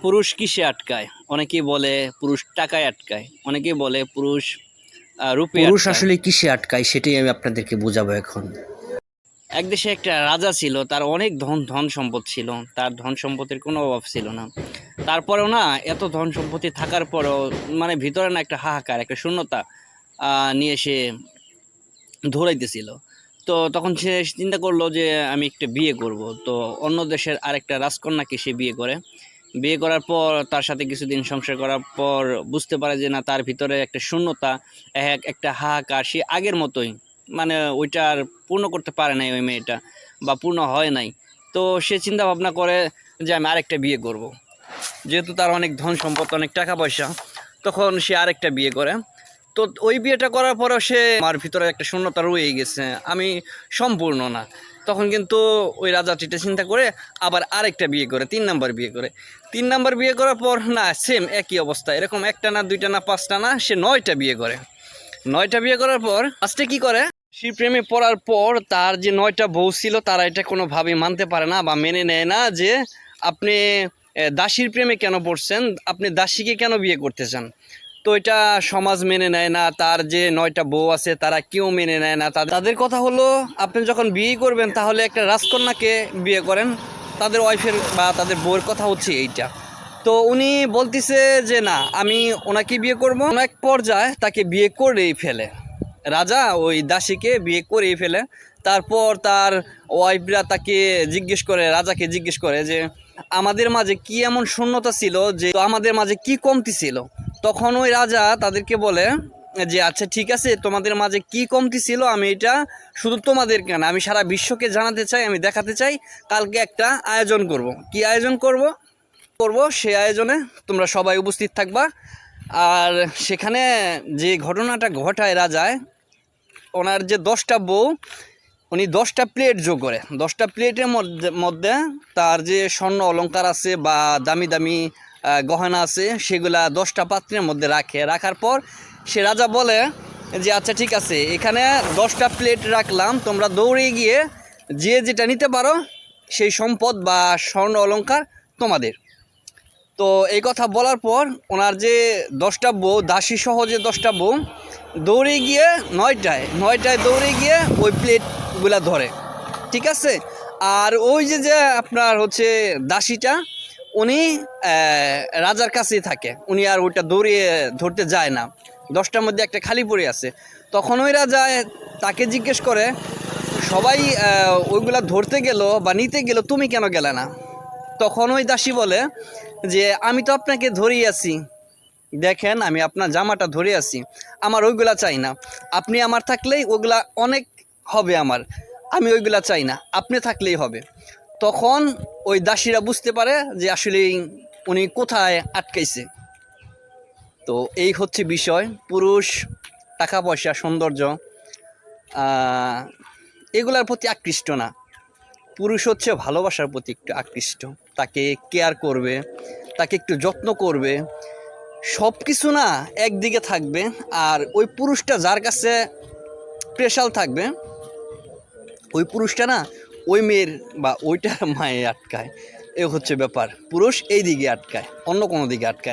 পুরুষ কিসে আটকায়? অনেকেই বলে পুরুষ টাকায় আটকায়, অনেকেই বলে পুরুষ রূপে পুরুষ আটকায়। আসলে কিসে আটকায় সেটাই আমি আপনাদেরকে বোঝাবো এখন। এক দেশে একটা রাজা ছিল, তার অনেক ধন ধন সম্পদ ছিল, তার ধন সম্পত্তির কোনো অভাব ছিল না। তারপরেও না, এত ধন সম্পত্তি থাকার পরেও মানে ভিতরে না একটা হাহাকার, একটা শূন্যতা নিয়ে সে ধরাইতেছিল। তো তখন সে চিন্তা করলো যে আমি একটা বিয়ে করব। তো অন্য দেশের আরেকটা রাজকন্যাকে সে বিয়ে করে। বিয়ে করার পর তার সাথে কিছুদিন সংসার করার পর বুঝতে পারে যে না, তার ভিতরে একটা শূন্যতা, একটা হাহাকার, সে আগের মতোই, মানে ওইটা আর পূর্ণ করতে পারে নাই ওই মেয়েটা, বা পূর্ণ হয় নাই। তো সে চিন্তা ভাবনা করে যে আমি আরেকটা বিয়ে করব। যেহেতু তার অনেক ধন সম্পদ, অনেক টাকা পয়সা, তখন সে আরেকটা বিয়ে করে। তো ওই বিয়েটা করার পরেও সে, আমার ভিতরে একটা শূন্যতা রয়ে গেছে, আমি সম্পূর্ণ না। তখন কিন্তু ওই রাজাটিটা চিন্তা করে আবার আরেকটা বিয়ে করে, 3 নাম্বার বিয়ে করে। 3 নাম্বার বিয়ে করার পর না, সেম একই অবস্থা, এরকম একটা না, দুইটা না, 5টা না, সে 9টা বিয়ে করে। 9টা বিয়ে করার পর লাস্টে কি করে, সে প্রেমে পড়ার পর তার যে 9টা বউ ছিল, তারা এটা কোনোভাবেই মানতে পারে না বা মেনে নেয় না যে আপনি দাসীর প্রেমে কেন পড়ছেন, আপনি দাসীকে কেন বিয়ে করতে চান। তো এটা সমাজ মেনে নেয় না, তার যে 9টা বউ আছে তারা কেউ মেনে নেয় না। তাদের কথা হলো, আপনি যখন বিয়ে করবেন তাহলে একটা রাজকন্যাকে বিয়ে করেন। তাদের ওয়াইফের বা তাদের বউয়ের কথা হচ্ছে এইটা। তো উনি বলতেছে যে না, আমি ওনাকে বিয়ে করবো। এক পর্যায়ে তাকে বিয়ে করেই ফেলে রাজা, ওই দাসীকে বিয়ে করেই ফেলে। তারপর তার ওয়াইফরা তাকে জিজ্ঞেস করে, রাজাকে জিজ্ঞেস করে যে আমাদের মাঝে কি এমন শূন্যতা ছিল, যে আমাদের মাঝে কি কমতি ছিল। তখন ওই রাজা তাদেরকে বলে যে আচ্ছা ঠিক আছে, তোমাদের মাঝে কি কমতি ছিল আমি এটা শুধু তোমাদেরকে না, আমি সারা বিশ্বকে জানাতে চাই, আমি দেখাতে চাই। কালকে একটা আয়োজন করব। কি আয়োজন করব সেই আয়োজনে তোমরা সবাই উপস্থিত থাকবা। আর সেখানে যে ঘটনাটা ঘটায় রাজায়, ওনার যে 10টা বউ, উনি 10টা প্লেট যোগ করে, 10টা প্লেটের মধ্যে তার যে স্বর্ণ অলংকার আছে বা দামি দামি গহনা আছে, সেগুলা 10টা পাত্রের মধ্যে রাখার পর সে রাজা বলে যে আচ্ছা ঠিক আছে, এখানে 10টা প্লেট রাখলাম, তোমরা দৌড়ে গিয়ে যে যেটা নিতে পারো সেই সম্পদ বা স্বর্ণ অলংকার তোমাদের। তো এই কথা বলার পর ওনার যে 10টা বউ, দাসী সহ যে 10টা বউ, দৌড়ে গিয়ে 9টায় দৌড়ে গিয়ে ওই প্লেটগুলা ধরে। ঠিক আছে। আর ওই যে আপনার হচ্ছে দাসীটা, উনি রাজার কাছেই থাকে, উনি আর ওইটা দৌড়িয়ে ধরতে যায় না। 10টার মধ্যে একটা খালি পড়ে আছে। তখন ওই রাজা তাকে জিজ্ঞেস করে, সবাই ওইগুলা ধরতে গেল বা নিতে গেল, তুমি কেন গেলে না? তখন ওই দাসী বলে যে আমি তো আপনাকে ধরেই আছি, দেখেন আমি আপনার জামাটা ধরে আছি, আমার ওইগুলা চাই না। আপনি আমার থাকলেই ওগুলা অনেক হবে আমার, আমি ওইগুলা চাই না, আপনি থাকলেই হবে। তখন ওই দাসীরা বুঝতে পারে যে আসলে উনি কোথায় আটকাইছে। তো এই হচ্ছে বিষয়। পুরুষ টাকা পয়সা, সৌন্দর্য, এগুলার প্রতি আকৃষ্ট না। পুরুষ হচ্ছে ভালোবাসার প্রতি একটু আকৃষ্ট, তাকে কেয়ার করবে, তাকে একটু যত্ন করবে, সব কিছু না একদিকে থাকবে। আর ওই পুরুষটা যার কাছে স্পেশাল থাকবে, ওই পুরুষটা না ওই মেয়ের বা ওইটার মায়ে আটকায়। এ হচ্ছে ব্যাপার, পুরুষ এই দিকে আটকায়, অন্য কোনো দিকে আটকায়।